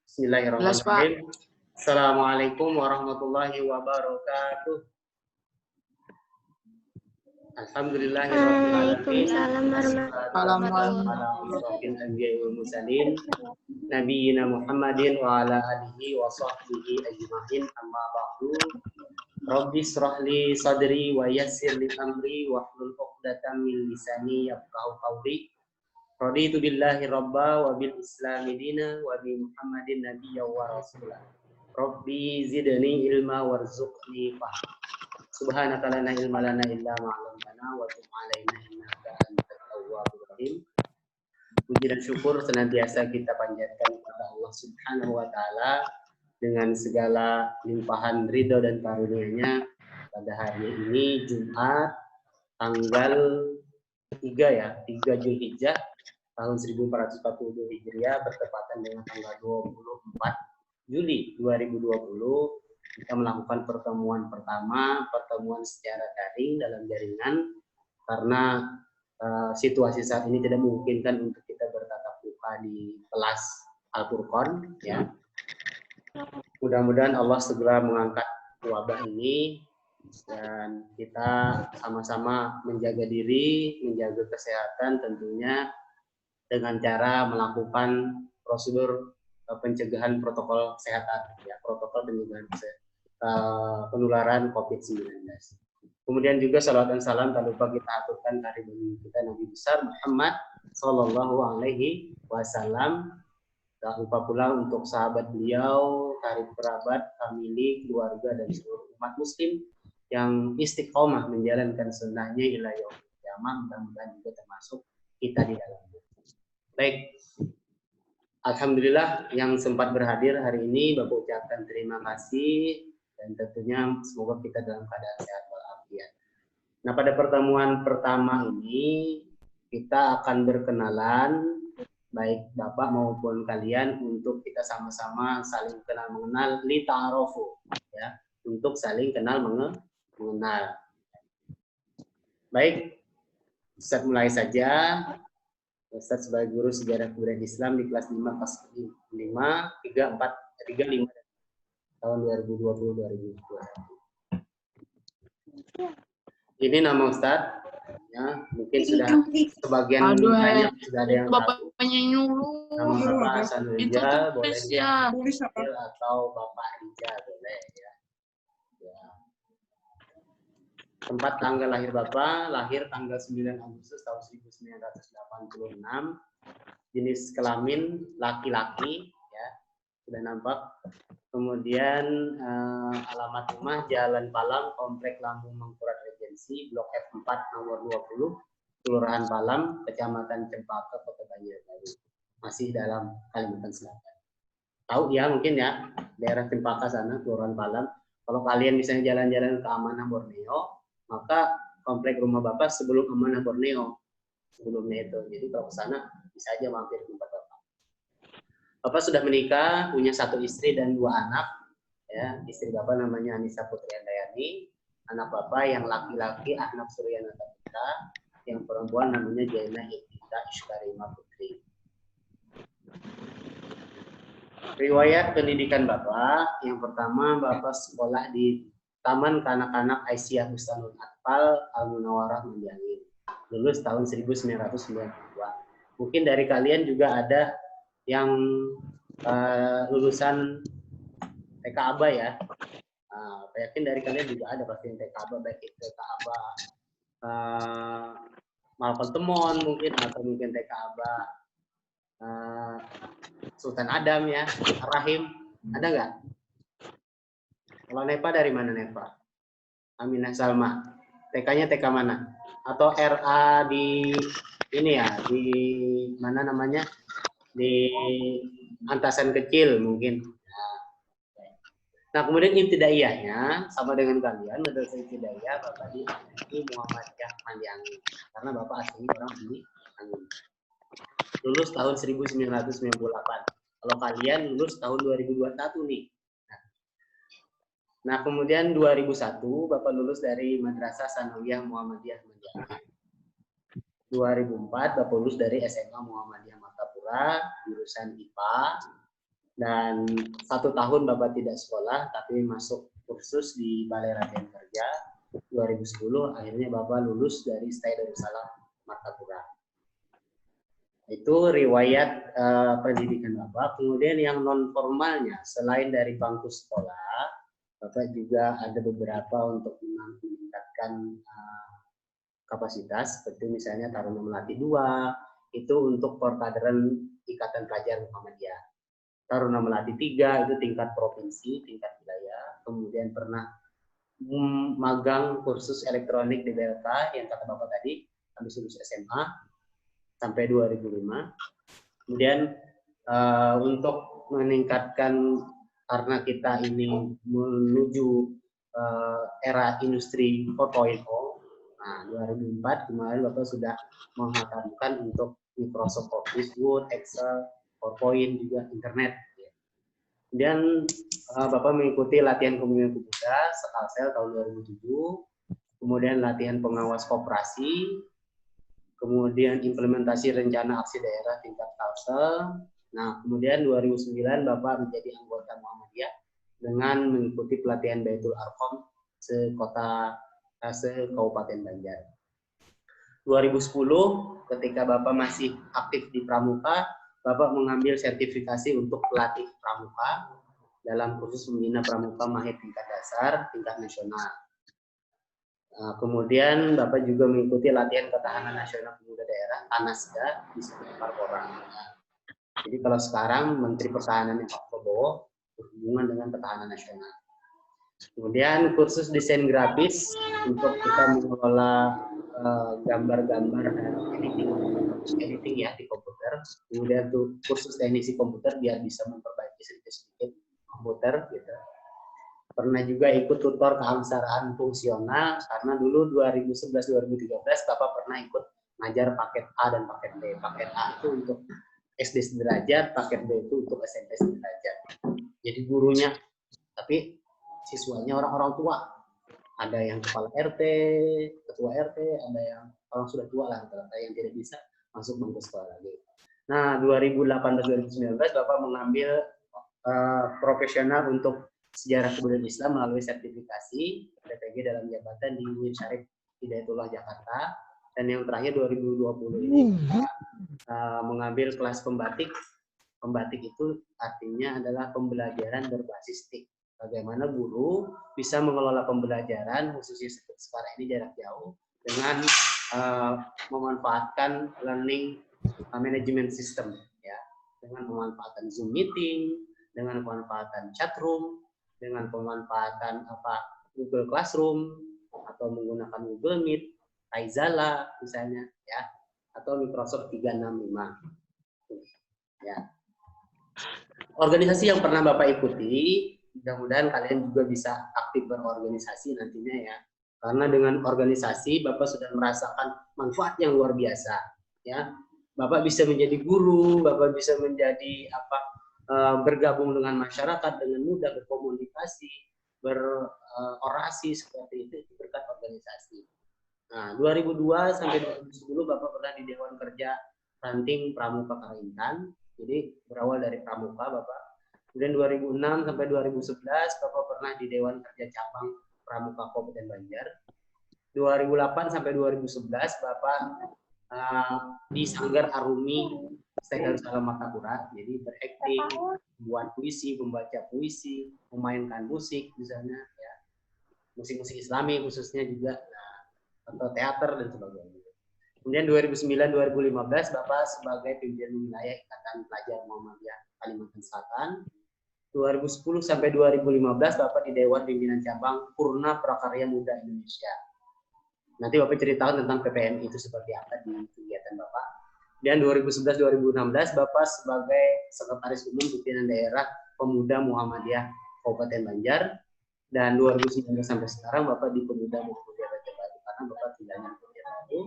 Bismillahirrahmanirrahim. Assalamualaikum warahmatullahi wabarakatuh. Alhamdulillahirrahmanirrahim. Nabiyina Muhammadin wa ala alihi wa sahbihi ajma'in, amma ba'du. Rabbi shrahli sadri wa yassir li amri wa hlul 'uqdatam min lisani yafqahu qawli. Raditu billahi rabba wa bil islami dina wa bi Muhammadin nabiyya wa rasulah. Rabbi zidni ilma warzuqni fahma. Subhanaka la ilma lana illa ma 'allamtana wa tub 'alaina innaka antat tawwabur rahim. Puji dan syukur senantiasa kita panjatkan kepada Allah Subhanahu wa taala dengan segala limpahan ridho dan karunia-Nya pada hari ini Jumat tanggal 3 Zulhijjah tahun 1442 Hijriah bertepatan dengan tanggal 24 Juli 2020. Kita melakukan pertemuan secara daring dalam jaringan karena situasi saat ini tidak memungkinkan untuk kita bertatap muka di kelas Al-Furqan, ya. Mudah-mudahan Allah segera mengangkat wabah ini dan kita sama-sama menjaga diri, menjaga kesehatan tentunya dengan cara melakukan prosedur pencegahan protokol kesehatan, ya, protokol pencegahan penularan COVID-19. Kemudian juga salawat dan salam tak lupa kita aturkan kehadiran kita Nabi besar Muhammad Sallallahu Alaihi Wasallam. Tak lupa pula untuk sahabat beliau, karib kerabat, famili, keluarga dan seluruh umat Muslim yang istiqomah menjalankan sunnahnya ila yaumil qiyamah. Mudah-mudahan juga termasuk kita di dalamnya. Baik. Alhamdulillah yang sempat berhadir hari ini, Bapak ucapkan terima kasih dan tentunya semoga kita dalam keadaan sehat walafiat. Nah, pada pertemuan pertama ini kita akan berkenalan, baik Bapak maupun kalian, untuk kita sama-sama saling kenal mengenal, li ta'arofu, ya, untuk saling kenal mengenal. Baik, Ustaz mulai saja. Ustaz sebagai guru sejarah kebudayaan Islam di kelas 5 kelas 35 tahun 2020-2021. Ini nama Ustaz, ya, mungkin sudah sebagian banyak sudah ada yang tahu. Nama Bapak Hasan Rijal, boleh dipanggil atau Bapak Rijal, boleh, ya. Tempat tanggal lahir Bapak, lahir tanggal 9 Agustus tahun 1986. Jenis kelamin laki-laki, ya, sudah nampak. Kemudian alamat rumah Jalan Palam, Komplek Lambung Mangkurat Regensi, Blok F4 nomor 20, Kelurahan Palam, Kecamatan Cempaka, Kota Banjarbaru. Masih dalam Kalimantan Selatan. Tahu ya mungkin ya, daerah Cempaka sana, Kelurahan Palam. Kalau kalian misalnya jalan-jalan ke Amanah Borneo, maka komplek rumah Bapak sebelum Amanah Borneo, sebelumnya itu. Jadi kalau ke sana bisa aja mampir ke tempat Bapak. Bapak sudah menikah, punya 1 istri dan 2 anak. Ya, istri Bapak namanya Anissa Putri Andayani, anak Bapak yang laki-laki Ahnaf Suryana Tapita, yang perempuan namanya Jaina Iftita Ishkarima Putri. Riwayat pendidikan Bapak, yang pertama Bapak sekolah di Taman Kanak-Kanak Aisyah Bustanul Atfal Al-Munawwarah Menjangin. Lulus tahun 1992. Mungkin dari kalian juga ada yang lulusan TK Aba ya. Saya yakin dari kalian juga ada pasti yang TK Aba, baik itu TK Aba Malkol Temon mungkin, atau mungkin TK Aba Sultan Adam ya, Rahim. Ada nggak? Kalau Nepa dari mana Nepa? Aminah Salma. TK-nya TK mana? Atau RA di ini ya, di mana namanya? Di Antasan Kecil mungkin. Nah, kemudian ibtidaiyahnya sama dengan kalian, madrasah ibtidaiyah Bapak di Muhammadiyah Mandiangi. Karena Bapak aslinya orang di Angin. Lulus tahun 1998. Kalau kalian lulus tahun 2021 nih. Nah, kemudian 2001 Bapak lulus dari Madrasah Sanawiyah Muhammadiyah Mandiangi. 2004 Bapak lulus dari SMA Muhammadiyah Martapura, jurusan IPA. Dan 1 tahun Bapak tidak sekolah, tapi masuk kursus di Balai Latihan Kerja. 2010 akhirnya Bapak lulus dari STAI Darussalam Martapura. Itu riwayat pendidikan Bapak. Kemudian yang non formalnya, selain dari bangku sekolah, Bapak juga ada beberapa untuk meningkatkan kapasitas, seperti misalnya Taruna Melati 2, itu untuk perkaderan Ikatan Pelajar Muhammadiyah. Taruna Melati 3 itu tingkat provinsi, tingkat wilayah. Kemudian pernah magang kursus elektronik di BLK yang kata Bapak tadi, habis lulus SMA sampai 2005. Kemudian untuk meningkatkan, karena kita ini menuju era industri 4.0, nah 2004 kemarin Bapak sudah menghatamkan untuk Microsoft Office, Word, Excel, PowerPoint, juga internet. Kemudian Bapak mengikuti latihan komunikasi pemuda Sekalsel tahun 2007, kemudian latihan pengawas koperasi, kemudian implementasi rencana aksi daerah tingkat Kalsel. Nah, kemudian 2009 Bapak menjadi anggota Muhammadiyah dengan mengikuti pelatihan Baitul Arqam se-Kabupaten Banjar. 2010 ketika Bapak masih aktif di Pramuka, Bapak mengambil sertifikasi untuk pelatih pramuka dalam kursus pembina pramuka mahir tingkat dasar, tingkat nasional. Kemudian Bapak juga mengikuti latihan ketahanan nasional pemuda daerah (ANASDA) di sekitar Parpora. Jadi kalau sekarang Menteri Pertahanan Pak Prabowo berhubungan dengan ketahanan nasional. Kemudian kursus desain grafis untuk kita mengelola gambar-gambar dan editing ya di komputer. Kemudian tuh kursus teknisi komputer biar bisa memperbaiki sedikit-sedikit komputer gitu. Pernah juga ikut tutor keaksaraan fungsional karena dulu 2011-2013 Bapak pernah ikut ngajar paket A dan paket B. Paket A itu untuk SD sederajat, paket B itu untuk SMP sederajat. Jadi gurunya, tapi siswanya orang-orang tua. Ada yang kepala RT, ketua RT, ada yang orang sudah tua lah, yang tidak bisa masuk bangku sekolah lagi. Nah, 2018-2019 Bapak mengambil profesional untuk sejarah kebudayaan Islam melalui sertifikasi PPG dalam jabatan di UIN Syarif Hidayatullah Jakarta. Dan yang terakhir 2020 ini mengambil kelas pembatik. Pembatik itu artinya adalah pembelajaran berbasis TIK. Bagaimana guru bisa mengelola pembelajaran khususnya sekarang ini jarak jauh dengan memanfaatkan learning management system ya, dengan pemanfaatan Zoom meeting, dengan pemanfaatan chat room, dengan pemanfaatan Google Classroom atau menggunakan Google Meet, Aizala misalnya ya, atau Microsoft 365 ya. Organisasi yang pernah Bapak ikuti, mudah-mudahan kalian juga bisa aktif berorganisasi nantinya ya. Karena dengan organisasi Bapak sudah merasakan manfaat yang luar biasa ya. Bapak bisa menjadi guru, Bapak bisa menjadi bergabung dengan masyarakat dengan mudah, berkomunikasi, berorasi seperti itu berkat organisasi. Nah, 2002 sampai 2010 Bapak pernah di Dewan Kerja Ranting Pramuka Kalimantan. Jadi berawal dari Pramuka Bapak. Kemudian 2006 sampai 2011 Bapak pernah di Dewan Kerja Cabang Pramuka Kabupaten Banjar. 2008 sampai 2011 Bapak di Sanggar Arumi STAI Darussalam Martapura. Jadi berakting, membuat puisi, membaca puisi, memainkan musik misalnya ya. Musik-musik Islami khususnya juga atau teater dan sebagainya. Kemudian 2009-2015 Bapak sebagai pimpinan wilayah Ikatan Pelajar Muhammadiyah Kalimantan Selatan. 2010 sampai 2015 Bapak di Dewan Pimpinan Cabang Purna Prakarya Muda Indonesia. Nanti Bapak ceritakan tentang PPM itu seperti apa di kegiatan Bapak. Dan 2011-2016 Bapak sebagai Sekretaris Umum Pimpinan Daerah Pemuda Muhammadiyah Kabupaten Banjar. Dan 2019 sampai sekarang Bapak di Pemuda Muhammadiyah Raja Batu karena Bapak tinggalnya di Raja Batu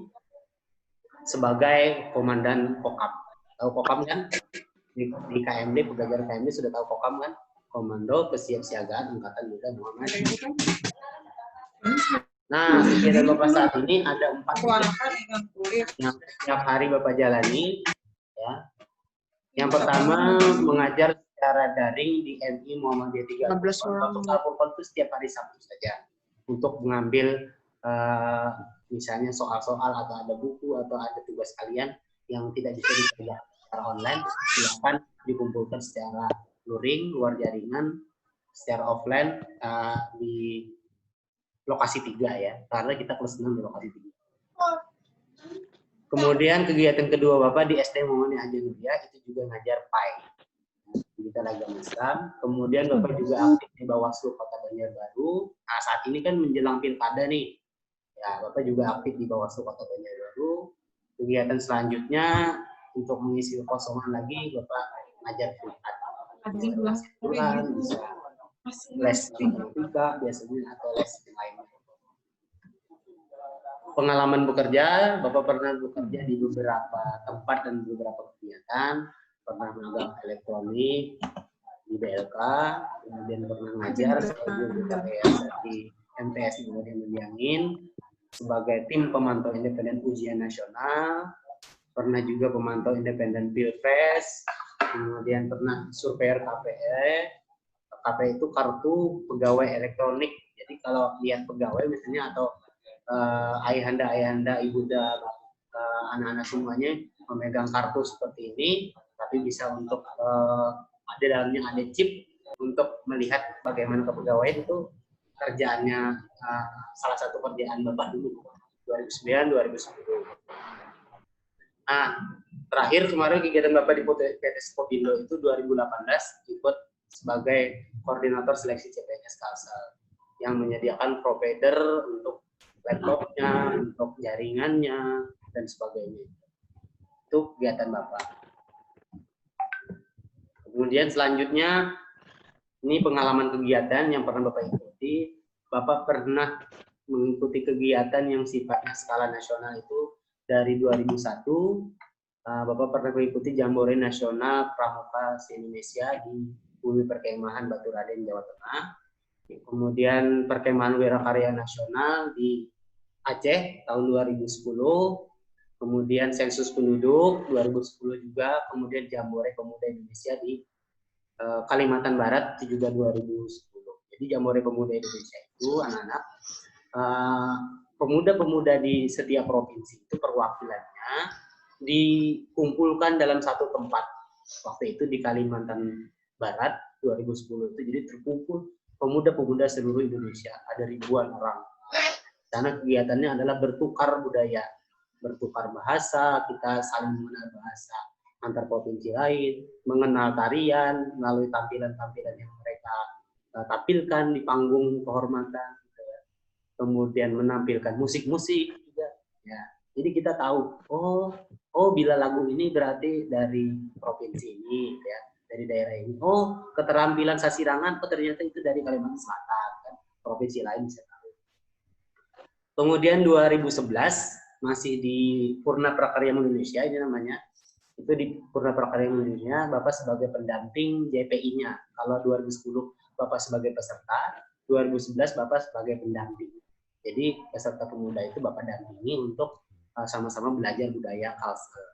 sebagai Komandan Kokam. Tahu Kokam kan? Di KMD, Pelajar KMD sudah tahu Kokam kan? Komando Kesiapsiagaan Angkatan Muda Muhammadiyah. Nah, kegiatan Bapak saat ini ada 4 yang setiap hari Bapak jalani. Ya. Yang pertama mengajar secara daring di MI Muhammadiyah 3 Alpurkon. Untuk Alpurkon itu setiap hari Sabtu saja untuk mengambil misalnya soal-soal atau ada buku atau ada tugas kalian yang tidak bisa dikerjakan secara online, silakan dikumpulkan secara luring, luar jaringan, secara offline di lokasi 3 ya, karena kita kelas 6 di lokasi 3. Kemudian kegiatan kedua Bapak di SD Muhammadiyah Haji Nuria itu juga ngajar PAI, kita agama Islam. Kemudian Bapak juga aktif di Bawaslu Kota Banjarbaru. Nah, saat ini kan menjelang pilkada nih, ya Bapak juga aktif di Bawaslu Kota Banjarbaru. Kegiatan selanjutnya untuk mengisi kekosongan lagi Bapak ngajar privat, bisa les matematika biasanya atau les yang lainnya. Pengalaman bekerja, Bapak pernah bekerja di beberapa tempat dan beberapa kegiatan, pernah magang elektronik di BLK, kemudian pernah ngajar sebagai di MTS kemudian Mendiangin, sebagai tim pemantau independen ujian nasional, pernah juga pemantau independen Pilpres, kemudian pernah surveyor KPE. KPE itu kartu pegawai elektronik. Jadi kalau lihat pegawai misalnya atau ayahanda, ibunda, anak-anak semuanya memegang kartu seperti ini, tapi bisa untuk ada dalamnya ada chip untuk melihat bagaimana kepegawaian itu kerjaannya. Salah satu kerjaan Bapak dulu 2009-2010. Nah, terakhir kemarin kegiatan Bapak di PT Skopindo itu 2018 ikut sebagai koordinator seleksi CPNS Kalsel yang menyediakan provider untuk laptopnya, untuk jaringannya, dan sebagainya. Itu kegiatan Bapak. Kemudian selanjutnya, ini pengalaman kegiatan yang pernah Bapak ikuti. Bapak pernah mengikuti kegiatan yang sifatnya skala nasional itu dari 2001. Bapak pernah mengikuti Jambore Nasional Pramuka se-Indonesia di Bumi Perkemahan Baturaden, Jawa Tengah. Kemudian Perkemahan Wirakarya Nasional di Aceh tahun 2010, kemudian sensus penduduk 2010 juga, kemudian Jambore Pemuda Indonesia di Kalimantan Barat itu juga 2010. Jadi Jambore Pemuda Indonesia itu anak-anak pemuda-pemuda di setiap provinsi itu perwakilannya dikumpulkan dalam satu tempat. Waktu itu di Kalimantan Barat 2010 itu jadi terkumpul pemuda-pemuda seluruh Indonesia, ada ribuan orang. Karena kegiatannya adalah bertukar budaya, bertukar bahasa, kita saling mengenal bahasa antar provinsi lain, mengenal tarian melalui tampilan-tampilan yang mereka tampilkan di panggung kehormatan, gitu ya. Kemudian menampilkan musik-musik juga. Ya. Jadi kita tahu, oh bila lagu ini berarti dari provinsi ini, gitu ya, dari daerah ini. Oh, keterampilan sasirangan, ternyata itu dari Kalimantan Selatan, kan? Provinsi lain bisa tahu. Kemudian 2011 masih di Purna Prakarya Indonesia ini namanya. Itu di Purna Prakarya Indonesia, Bapak sebagai pendamping JPI-nya. Kalau 2010 Bapak sebagai peserta, 2011 Bapak sebagai pendamping. Jadi peserta pemuda itu Bapak dampingi untuk sama-sama belajar budaya Kalsel.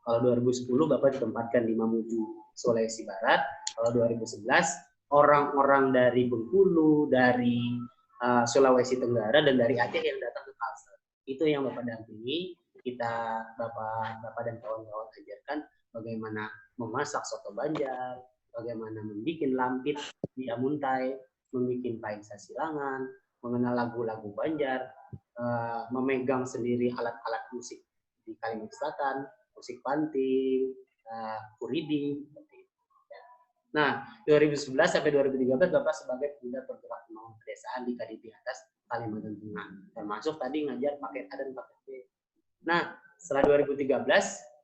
Kalau 2010 Bapak ditempatkan di Mamuju, Sulawesi Barat. Kalau 2011 orang-orang dari Bengkulu, dari Sulawesi Tenggara dan dari Aceh yang datang ke Kalsel. Itu yang Bapak dampingi. Kita Bapak dan kawan-kawan ajarkan bagaimana memasak soto Banjar, bagaimana membuat lampit di Amuntai, membuat paing sasirangan, mengenal lagu-lagu Banjar, memegang sendiri alat-alat musik di Kalimantan Selatan, musik panti, kuridi, seperti itu. Nah, 2011 sampai 2013 Bapak sebagai pemuda pergerak pembangunan pedesaan di KDP atas Kalimantan Tengah, termasuk tadi ngajar paket A dan paket B. Nah, setelah 2013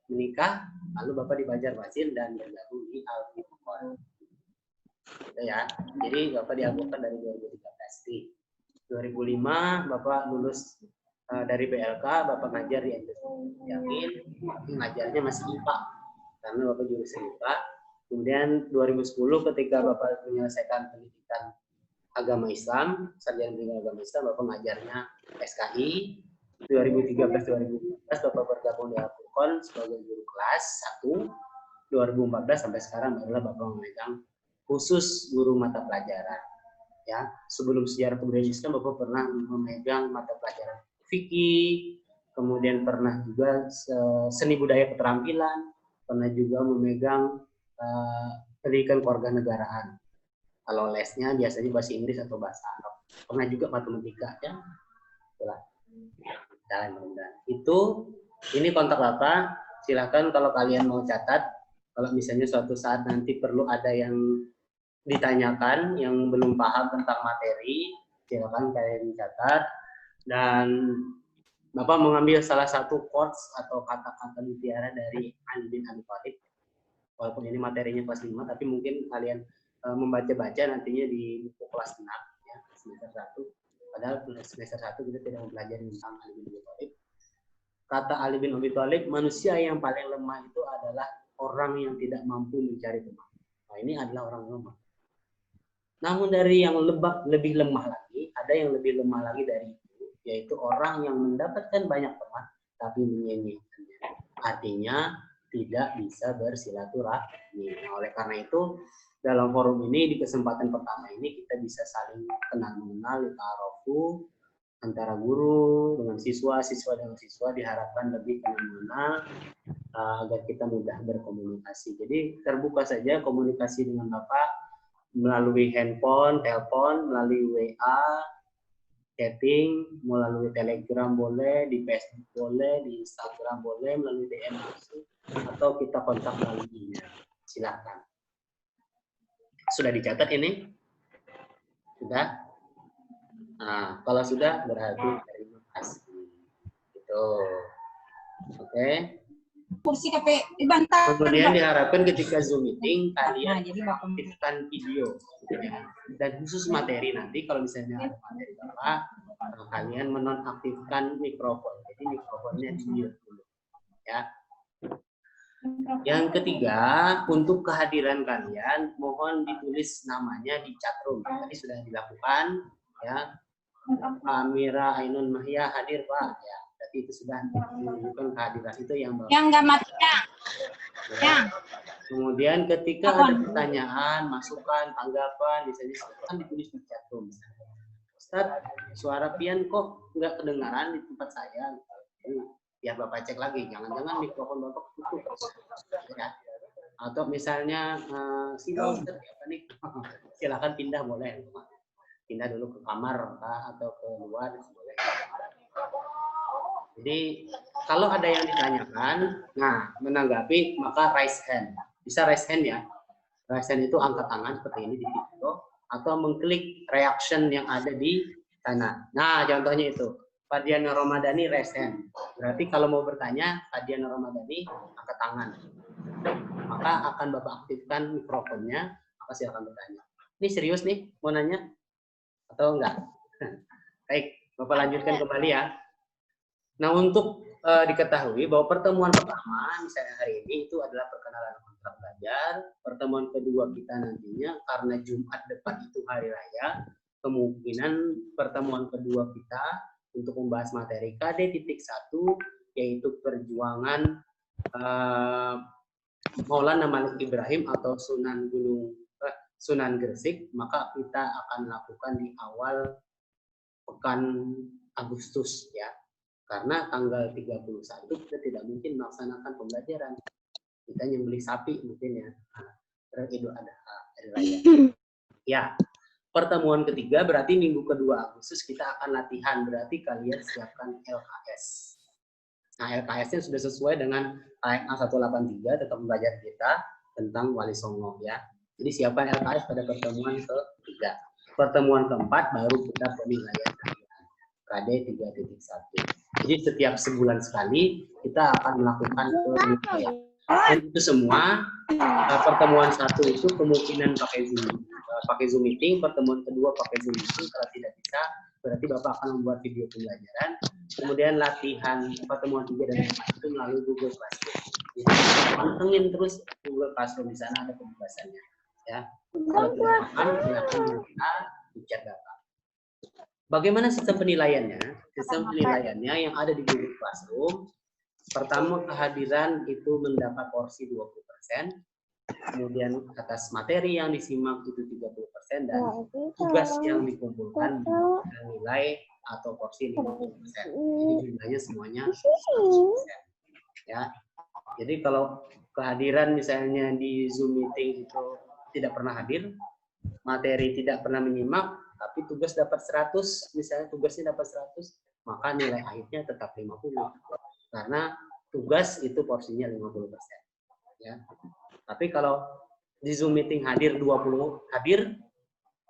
menikah, lalu Bapak di Banjarmasin dan bergabung di Alpurkon. Gitu ya. Jadi Bapak diangkutkan dari 2013. Di 2005 Bapak lulus dari BLK, Bapak ngajar di MTS Yakin, ngajarnya masih IPA karena Bapak jurusan IPA. Kemudian 2010 ketika Bapak menyelesaikan pendidikan agama Islam, sarjana pendidikan agama Islam, Bapak ngajarnya SKI. 2013-2014 Bapak bergabung di Alpurkon sebagai guru kelas 1. 2014 sampai sekarang adalah Bapak memegang khusus guru mata pelajaran. Ya, sebelum sejarah kebudayaan Islam Bapak pernah memegang mata pelajaran fikih, kemudian pernah juga seni budaya keterampilan, pernah juga memegang pendidikan kewarganegaraan. Kalau lesnya biasanya bahasa Inggris atau bahasa Arab. Pernah juga matematika ya. Itulah. Itu ini kontak Bapak. Silakan kalau kalian mau catat. Kalau misalnya suatu saat nanti perlu ada yang ditanyakan yang belum paham tentang materi, silakan kalian catat. Dan Bapak mengambil salah satu quotes atau kata-kata mutiara dari Ali bin Abi Thalib. Walaupun ini materinya kelas 5, tapi mungkin kalian membaca-baca nantinya di buku kelas 6 ya, semester 1. Padahal semester 1 kita tidak mempelajari tentang Ali bin Abi Thalib. Kata Ali bin Abi Thalib, manusia yang paling lemah itu adalah orang yang tidak mampu mencari teman. Nah, ini adalah orang lemah. Namun dari yang lebih lemah lagi, ada yang lebih lemah lagi dari itu, yaitu orang yang mendapatkan banyak teman tapi menyanyikannya. Artinya tidak bisa bersilaturahmi. Nah, oleh karena itu dalam forum ini di kesempatan pertama ini kita bisa saling kenal mengenal, ta'arufu antara guru dengan siswa, siswa dengan siswa diharapkan lebih kenal mengenal agar kita mudah berkomunikasi. Jadi terbuka saja komunikasi dengan Bapak melalui handphone, telepon, melalui WA, chatting, melalui Telegram boleh, di Facebook boleh, di Instagram boleh, melalui DM langsung, atau kita kontak melalui email. Silakan. Sudah dicatat ini? Sudah? Nah, kalau sudah berarti terima kasih. Gitu. Oke. Kursi KP dibantah. Kemudian diharapkan ketika Zoom meeting kalian aktifkan video ya. Dan khusus materi nanti kalau misalnya ada materi Bapak, kalian menonaktifkan mikrofon. Jadi mikrofonnya di mute dulu ya. Yang ketiga, untuk kehadiran kalian mohon ditulis namanya di chat room. Tadi sudah dilakukan ya. Amira Ainun Mahya hadir Pak ya. Berarti itu sudah menunjukkan kehadiran itu yang Bapak. Yang nggak mati ya. Yang. Kemudian ketika ada pertanyaan, masukan, tanggapan, misalnya kan ditulis di chat room. Ustaz, suara pian kok nggak kedengaran di tempat saya? Ya Bapak cek lagi, jangan-jangan mikrofon Bapak tutup. Ya. Atau misalnya, silakan pindah boleh. Pindah dulu ke kamar atau ke luar boleh. Jadi kalau ada yang ditanyakan, nah menanggapi maka raise hand. Bisa raise hand ya. Raise hand itu angkat tangan seperti ini di video atau mengklik reaction yang ada di sana. Nah contohnya itu Fadiana Ramadhani raise hand. Berarti kalau mau bertanya Fadiana Ramadhani angkat tangan. Maka akan Bapak aktifkan mikrofonnya. Maka silakan bertanya. Ini serius nih mau nanya? Atau enggak? Baik, Bapak lanjutkan kembali ya. Nah, untuk diketahui bahwa pertemuan pertama, misalnya hari ini, itu adalah perkenalan kontrak belajar. Pertemuan kedua kita nantinya, karena Jumat depan itu hari raya, kemungkinan pertemuan kedua kita untuk membahas materi KD.1, yaitu perjuangan Maulana Malik Ibrahim atau Sunan Gresik, maka kita akan lakukan di awal pekan Agustus ya. Karena tanggal 31 kita tidak mungkin melaksanakan pembelajaran. Kita nyembelih sapi mungkin ya. Idul Adha, hari raya. Ya. Pertemuan ketiga berarti minggu kedua Agustus kita akan latihan, berarti kalian siapkan LKS. Nah, LKS-nya sudah sesuai dengan KMA 183 tetap belajar kita tentang Wali Songo ya. Jadi siapkan LKS pada pertemuan ketiga. Pertemuan keempat baru kita penilaian KD 3.1. Jadi setiap sebulan sekali kita akan melakukan penilaian. Dan itu semua pertemuan satu itu kemungkinan pakai Zoom meeting, pertemuan kedua pakai Zoom meeting, kalau tidak bisa berarti Bapak akan membuat video pembelajaran. Kemudian latihan pertemuan 3 dan 4 itu melalui Google Classroom. Jadi pantengin terus Google Classroom, di sana ada pembahasannya. Ya, kalau tidak paham silakan kita ucap data. Bagaimana sistem penilaiannya? Sistem penilaiannya yang ada di Google Classroom, pertama kehadiran itu mendapat porsi 20%, kemudian atas materi yang disimak itu 30%, dan tugas yang dikumpulkan dengan nilai atau porsi 50%. Jadi jumlahnya semuanya 100%. Ya. Jadi kalau kehadiran misalnya di Zoom meeting itu tidak pernah hadir, materi tidak pernah menyimak, tapi tugas dapat 100, misalnya tugasnya dapat 100, maka nilai akhirnya tetap 50. Karena tugas itu porsinya 50%. Ya. Tapi kalau di Zoom meeting hadir 20, hadir,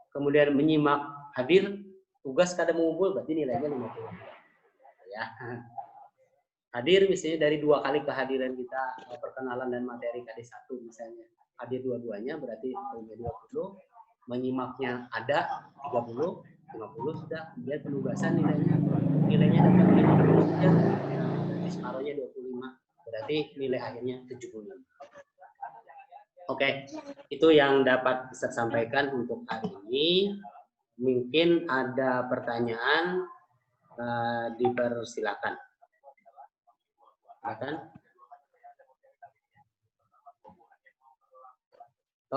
kemudian menyimak hadir, tugas kada mengumpul, berarti nilainya 50. Ya. Hadir misalnya dari 2 kali kehadiran kita, perkenalan dan materi KD1 misalnya, hadir dua-duanya berarti 20, menyimaknya ada 30, 50 sudah, kemudian penugasan nilainya dapat 50 saja, separuhnya 25, berarti nilai akhirnya 75. Oke, itu yang dapat saya sampaikan untuk hari ini. Mungkin ada pertanyaan, dipersilakan. Silakan.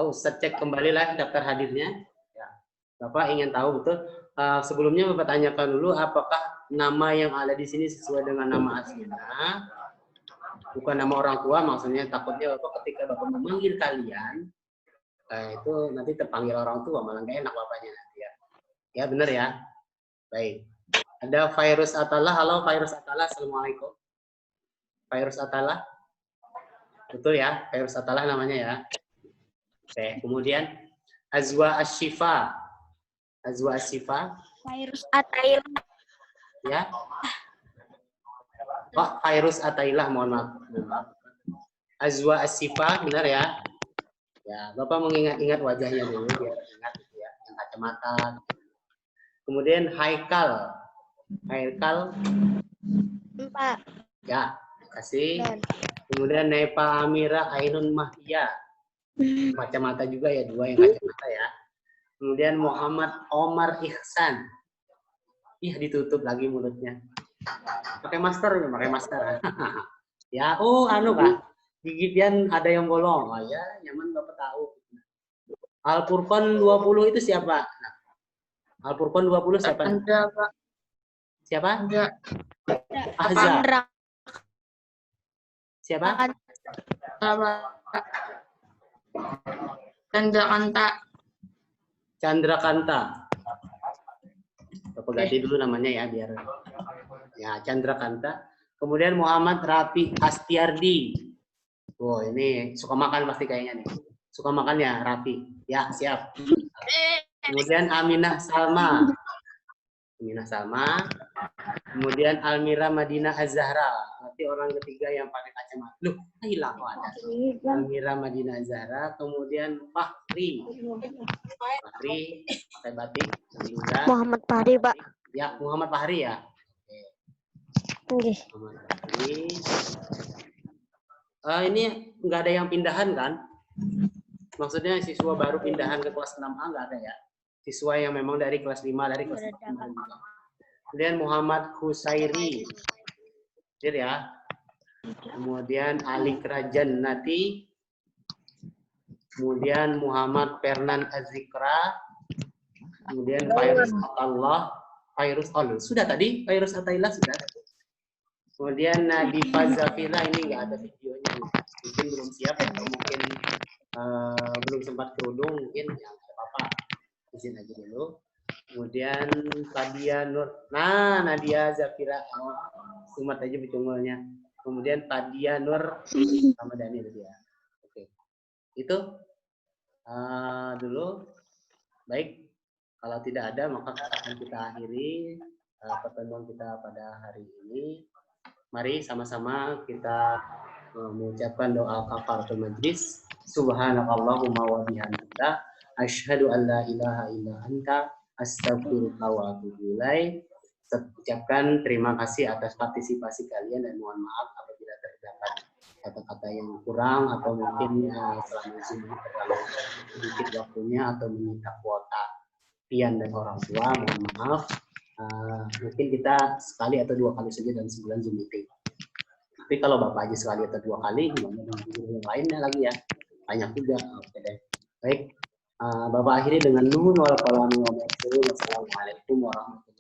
Ustaz cek kembali lah daftar hadirnya. Ya. Bapak ingin tahu betul. Sebelumnya Bapak tanyakan dulu apakah nama yang ada di sini sesuai dengan nama aslinya. Bukan nama orang tua, maksudnya takutnya Bapak ketika Bapak memanggil kalian, itu nanti terpanggil orang tua, malah nggak enak Bapaknya nanti ya. Ya benar ya. Baik. Ada Virus Atala. Halo Virus Atala, assalamualaikum. Virus Atala, betul ya, Virus Atala namanya ya. Oke, kemudian Azwa Ashifa, Azwa Ashifa. Virus Atailah. Ya. Oh, Virus Atailah, mohon maaf. Azwa Ashifa, benar ya? Ya, Bapak mengingat-ingat wajahnya dulu biar ingat gitu ya, yang kacamata. Kemudian Haikal, Haikal. 4. Ya. Kasih. Kemudian Nepa Amira Ainun Mahia, kacamata juga ya, 2 yang kacamata ya. Kemudian Muhammad Omar Ihsan, ditutup lagi mulutnya, pakai masker, ya. Oh anu Pak, gigitan ada yang bolong. Oh ya, nyaman Bapak tahu. Al Furqan 20 itu siapa? Nah, Al Furqan 20 siapa? Anda, Pak. Siapa? Anda. Ahza. Siapa? Chandra Kanta. Chandra Kanta. Bapak ganti dulu namanya ya biar. Ya, Chandra Kanta. Kemudian Muhammad Rafi Astiardi. Oh, ini suka makan pasti kayaknya nih. Suka makan ya, Rafi. Ya, siap. Kemudian Aminah Salma. Aminah Salma. Kemudian Almira Madinah Az-Zahra. Nanti orang ketiga yang pakai kacamata. Loh, hilang kok ada. Almira Madinah Az-Zahra. Kemudian Fahri. Fahri pakai batik. Muhammad Fahri, Pak. Ya, Muhammad Fahri ya. Oke. Muhammad Fahri. Ini nggak ada yang pindahan kan? Maksudnya siswa baru pindahan ke kelas 6A nggak ada ya? Siswa yang memang dari kelas 5, dari kelas 6. Kemudian Muhammad Husairi, ya. Kemudian Ali Kerajaan Nati. Kemudian Muhammad Fernan Azikra. Kemudian Virus Allah, Virus Allah. Sudah tadi Virus Atailah sudah. Kemudian Nadifa Zafila, ini nggak ada videonya, mungkin belum siap atau mungkin belum sempat kerudung, mungkin ya apa-apa, izin aja dulu. Kemudian Fadia Nur, Nadia Zafira, umat aja bicungulnya. Kemudian Fadia Nur sama Daniel dia. Oke, itu dulu. Baik, kalau tidak ada maka akan kita akhiri pertemuan kita pada hari ini. Mari sama-sama kita mengucapkan doa kafaratul majlis. Subhanakallahumma wa bihamdika asyhadu an la ilaha illa anta astaghfiruka wa atubu ilaik. Ucapkan terima kasih atas partisipasi kalian dan mohon maaf apabila terdapat kata-kata yang kurang atau mungkin selama Zoom terlalu sedikit waktunya atau menyita kuota pian dan orang tua, mohon maaf. Mungkin kita sekali atau 2 kali saja dalam sebulan Zoom meeting. Tapi kalau Bapak aja sekali atau 2 kali, gimana dengan guru yang lainnya lagi ya? Banyak juga. Oke deh. Baik. Bapak akhiri dengan nuhun wal Wassalamualaikum warahmatullahi